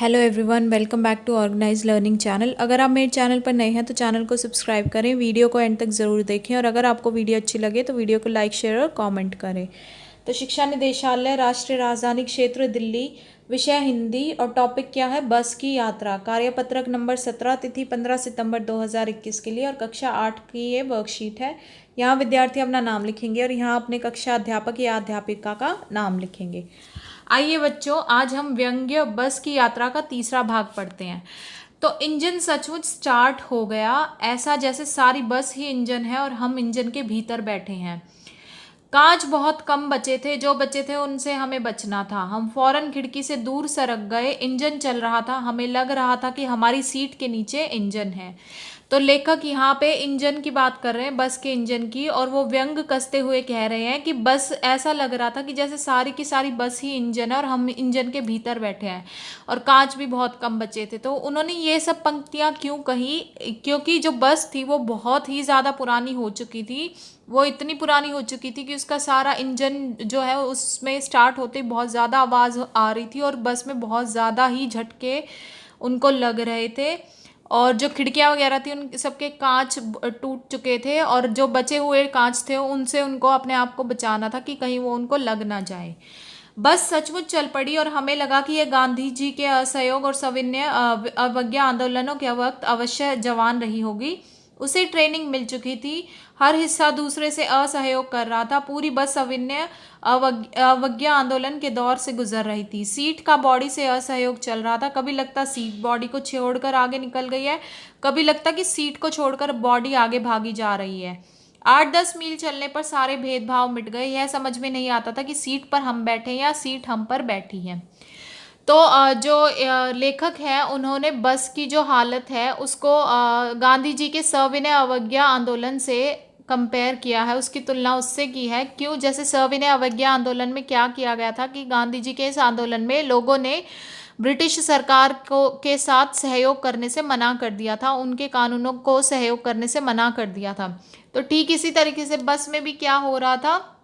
Hello everyone, welcome back to organise learning channel. अगर आप मेरे चैनल पर नए हैं तो चैनल को सब्सक्राइब करें, वीडियो को एंड तक ज़रूर देखें और अगर आपको वीडियो अच्छी लगे तो वीडियो को लाइक, शेयर और कमेंट करें। तो शिक्षा निदेशालय, राष्ट्रीय राजधानी क्षेत्र दिल्ली, विषय हिंदी और टॉपिक क्या है? बस की यात्रा। कार्यपत्रक नंबर 17, तिथि 15 सितंबर 2021 के लिए और कक्षा 8 की ये वर्कशीट है। यहाँ विद्यार्थी अपना नाम लिखेंगे और यहाँ अपने कक्षा अध्यापक या अध्यापिका का नाम लिखेंगे। आइए बच्चों, आज हम व्यंग्य बस की यात्रा का तीसरा भाग पढ़ते हैं। तो इंजन सचमुच स्टार्ट हो गया, ऐसा जैसे सारी बस ही इंजन है और हम इंजन के भीतर बैठे हैं। कांच बहुत कम बचे थे, जो बचे थे उनसे हमें बचना था। हम फौरन खिड़की से दूर सरक गए। इंजन चल रहा था, हमें लग रहा था कि हमारी सीट के नीचे इंजन है। तो लेखक यहाँ पे इंजन की बात कर रहे हैं, बस के इंजन की, और वो व्यंग कसते हुए कह रहे हैं कि बस ऐसा लग रहा था कि जैसे सारी की सारी बस ही इंजन है और हम इंजन के भीतर बैठे हैं और कांच भी बहुत कम बचे थे। तो उन्होंने ये सब पंक्तियाँ क्यों कही? क्योंकि जो बस थी वो बहुत ही ज़्यादा पुरानी हो चुकी थी। वो इतनी पुरानी हो चुकी थी कि उसका सारा इंजन जो है उसमें स्टार्ट होते ही बहुत ज़्यादा आवाज़ आ रही थी और बस में बहुत ज़्यादा ही झटके उनको लग रहे थे और जो खिड़कियाँ वगैरह थी उन सबके कांच टूट चुके थे और जो बचे हुए कांच थे उनसे उनको अपने आप को बचाना था कि कहीं वो उनको लग ना जाए। बस सचमुच चल पड़ी और हमें लगा कि यह गांधी जी के असहयोग और सविनय अवज्ञा आंदोलनों के वक्त अवश्य जवान रही होगी। उसे ट्रेनिंग मिल चुकी थी, हर हिस्सा दूसरे से असहयोग कर रहा था। पूरी बस सविनय अवज्ञा आंदोलन के दौर से गुजर रही थी। सीट का बॉडी से असहयोग चल रहा था। कभी लगता सीट बॉडी को छोड़कर आगे निकल गई है, कभी लगता कि सीट को छोड़कर बॉडी आगे भागी जा रही है। 8-10 मील चलने पर सारे भेदभाव मिट गए। यह समझ में नहीं आता था कि सीट पर हम बैठे या सीट हम पर बैठी है। तो जो लेखक हैं उन्होंने बस की जो हालत है उसको गांधी जी के सविनय अवज्ञा आंदोलन से कंपेयर किया है, उसकी तुलना उससे की है। क्यों? जैसे सविनय अवज्ञा आंदोलन में क्या किया गया था कि गांधी जी के इस आंदोलन में लोगों ने ब्रिटिश सरकार को के साथ सहयोग करने से मना कर दिया था, उनके कानूनों को सहयोग करने से मना कर दिया था। तो ठीक इसी तरीके से बस में भी क्या हो रहा था,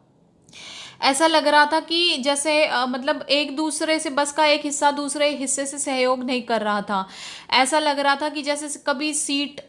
ऐसा लग रहा था कि जैसे मतलब एक दूसरे से बस का एक हिस्सा दूसरे हिस्से से सहयोग नहीं कर रहा था। ऐसा लग रहा था कि जैसे कभी सीट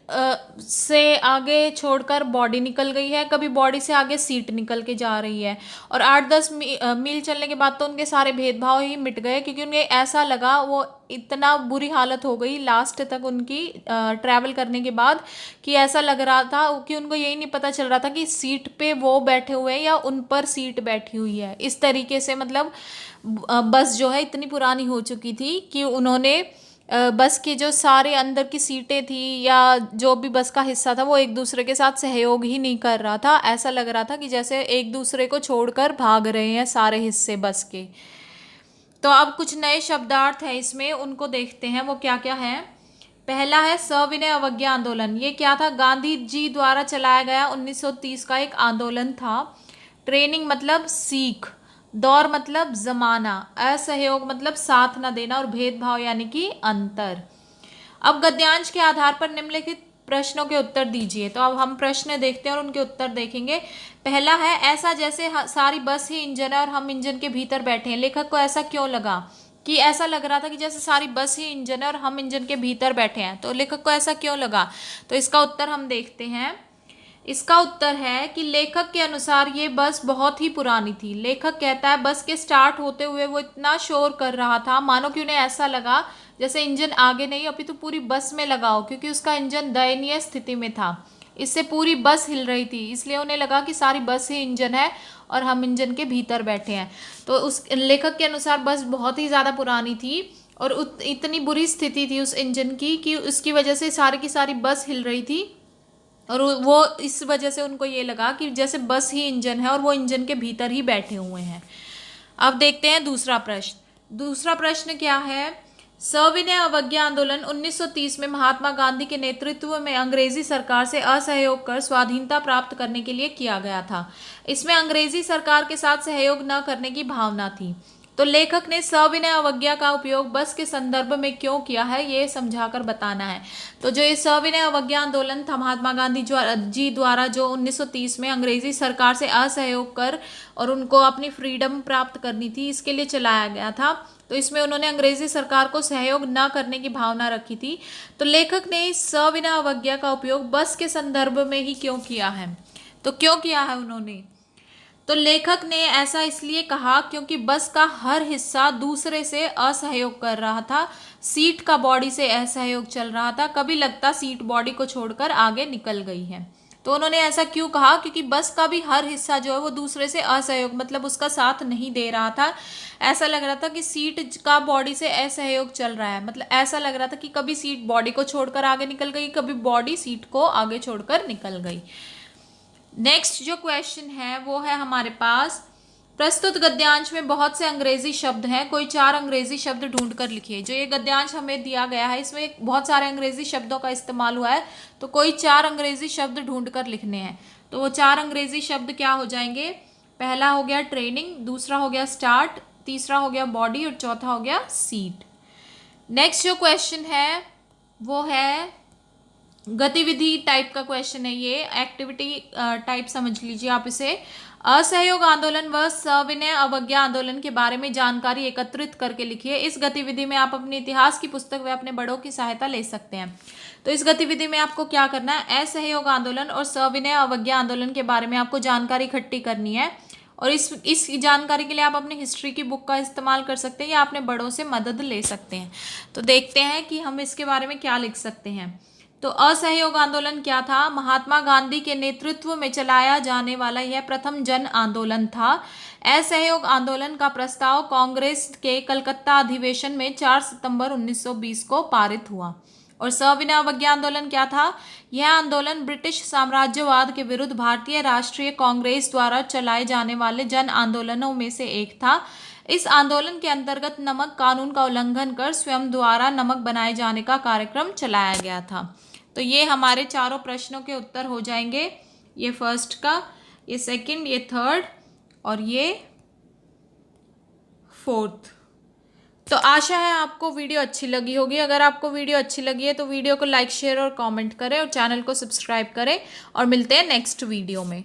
से आगे छोड़कर बॉडी निकल गई है, कभी बॉडी से आगे सीट निकल के जा रही है। और 8-10 मील चलने के बाद तो उनके सारे भेदभाव ही मिट गए, क्योंकि उन्हें ऐसा लगा, वो इतना बुरी हालत हो गई लास्ट तक उनकी ट्रैवल करने के बाद कि ऐसा लग रहा था कि उनको यही नहीं पता चल रहा था कि सीट पे वो बैठे हुए हैं या उन पर सीट बैठी हुई है। इस तरीके से मतलब बस जो है इतनी पुरानी हो चुकी थी कि उन्होंने बस के जो सारे अंदर की सीटें थी या जो भी बस का हिस्सा था वो एक दूसरे के साथ सहयोग ही नहीं कर रहा था। ऐसा लग रहा था कि जैसे एक दूसरे को छोड़कर भाग रहे हैं सारे हिस्से बस के। तो अब कुछ नए शब्दार्थ हैं इसमें, उनको देखते हैं वो क्या क्या है। पहला है सविनय अवज्ञा आंदोलन। ये क्या था? गांधी जी द्वारा चलाया गया 1930 का एक आंदोलन था। ट्रेनिंग मतलब सीख, दौर मतलब जमाना, असहयोग मतलब साथ न देना और भेदभाव यानी कि अंतर। अब गद्यांश के आधार पर निम्नलिखित प्रश्नों के उत्तर दीजिए। तो अब हम प्रश्न देखते हैं और उनके उत्तर देखेंगे। पहला है, ऐसा जैसे सारी बस ही इंजन है और हम इंजन के भीतर बैठे हैं। लेखक को ऐसा क्यों लगा कि ऐसा लग रहा था कि जैसे सारी बस ही इंजन है और हम इंजन के भीतर बैठे हैं? तो लेखक को ऐसा क्यों लगा? तो इसका उत्तर हम देखते हैं। इसका उत्तर है कि लेखक के अनुसार ये बस बहुत ही पुरानी थी। लेखक कहता है बस के स्टार्ट होते हुए वो इतना शोर कर रहा था मानो कि उन्हें ऐसा लगा जैसे इंजन आगे नहीं अभी तो पूरी बस में लगा हो, क्योंकि उसका इंजन दयनीय स्थिति में था। इससे पूरी बस हिल रही थी, इसलिए उन्हें लगा कि सारी बस ही इंजन है और हम इंजन के भीतर बैठे हैं। तो उस लेखक के अनुसार बस बहुत ही ज़्यादा पुरानी थी और इतनी बुरी स्थिति थी उस इंजन की कि उसकी वजह से सारी की सारी बस हिल रही थी और वो इस वजह से उनको ये लगा कि जैसे बस ही इंजन है और वो इंजन के भीतर ही बैठे हुए हैं। अब देखते हैं दूसरा प्रश्न। दूसरा प्रश्न क्या है? सविनय अवज्ञा आंदोलन 1930 में महात्मा गांधी के नेतृत्व में अंग्रेजी सरकार से असहयोग कर स्वाधीनता प्राप्त करने के लिए किया गया था। इसमें अंग्रेजी सरकार के साथ सहयोग न करने की भावना थी। तो लेखक ने सविनय अवज्ञा का उपयोग बस के संदर्भ में क्यों किया है, ये समझाकर बताना है। तो जो ये सविनय अवज्ञा आंदोलन था महात्मा गांधी जी द्वारा जो 1930 में अंग्रेजी सरकार से असहयोग कर और उनको अपनी फ्रीडम प्राप्त करनी थी, इसके लिए चलाया गया था। तो इसमें उन्होंने अंग्रेजी सरकार को सहयोग न करने की भावना रखी थी। तो लेखक ने इस सविनय अवज्ञा का उपयोग बस के संदर्भ में ही क्यों किया है? तो क्यों किया है उन्होंने? तो लेखक ने ऐसा इसलिए कहा क्योंकि बस का हर हिस्सा दूसरे से असहयोग कर रहा था। सीट का बॉडी से असहयोग चल रहा था, कभी लगता सीट बॉडी को छोड़कर आगे निकल गई है। तो उन्होंने ऐसा क्यों कहा? क्योंकि बस का भी हर हिस्सा जो है वो दूसरे से असहयोग, मतलब उसका साथ नहीं दे रहा था। ऐसा लग रहा था कि सीट का बॉडी से असहयोग चल रहा है, मतलब ऐसा लग रहा था कि कभी सीट बॉडी को छोड़कर आगे निकल गई, कभी बॉडी सीट को आगे छोड़कर निकल गई। नेक्स्ट जो क्वेश्चन है वो है हमारे पास, प्रस्तुत गद्यांश में बहुत से अंग्रेजी शब्द हैं, कोई 4 अंग्रेजी शब्द ढूंढ कर लिखिए। जो ये गद्यांश हमें दिया गया है इसमें बहुत सारे अंग्रेजी शब्दों का इस्तेमाल हुआ है, तो कोई 4 अंग्रेजी शब्द ढूंढ कर लिखने हैं। तो वो 4 अंग्रेजी शब्द क्या हो जाएंगे? पहला हो गया ट्रेनिंग, दूसरा हो गया स्टार्ट, तीसरा हो गया बॉडी और चौथा हो गया सीट। नेक्स्ट जो क्वेश्चन है वो है गतिविधि टाइप का क्वेश्चन है, ये एक्टिविटी टाइप समझ लीजिए आप इसे। असहयोग आंदोलन व सविनय अवज्ञा आंदोलन के बारे में जानकारी एकत्रित करके लिखिए। इस गतिविधि में आप अपने इतिहास की पुस्तक व अपने बड़ों की सहायता ले सकते हैं। तो इस गतिविधि में आपको क्या करना है? असहयोग आंदोलन और सविनय अवज्ञा आंदोलन के बारे में आपको जानकारी इकट्ठी करनी है, और इस जानकारी के लिए आप अपनी हिस्ट्री की बुक का इस्तेमाल कर सकते हैं या अपने बड़ों से मदद ले सकते हैं। तो देखते हैं कि हम इसके बारे में क्या लिख सकते हैं। तो असहयोग आंदोलन क्या था? महात्मा गांधी के नेतृत्व में चलाया जाने वाला यह प्रथम जन आंदोलन था। असहयोग आंदोलन का प्रस्ताव कांग्रेस के कलकत्ता अधिवेशन में 4 सितंबर 1920 को पारित हुआ। और सविनय अवज्ञा आंदोलन क्या था? यह आंदोलन ब्रिटिश साम्राज्यवाद के विरुद्ध भारतीय राष्ट्रीय कांग्रेस द्वारा चलाए जाने वाले जन आंदोलनों में से एक था। इस आंदोलन के अंतर्गत नमक कानून का उल्लंघन कर स्वयं द्वारा नमक बनाए जाने का कार्यक्रम चलाया गया था। तो ये हमारे चारों प्रश्नों के उत्तर हो जाएंगे। ये फर्स्ट का, ये सेकंड, ये थर्ड और ये फोर्थ। तो आशा है आपको वीडियो अच्छी लगी होगी। अगर आपको वीडियो अच्छी लगी है तो वीडियो को लाइक, शेयर और कमेंट करें और चैनल को सब्सक्राइब करें, और मिलते हैं नेक्स्ट वीडियो में।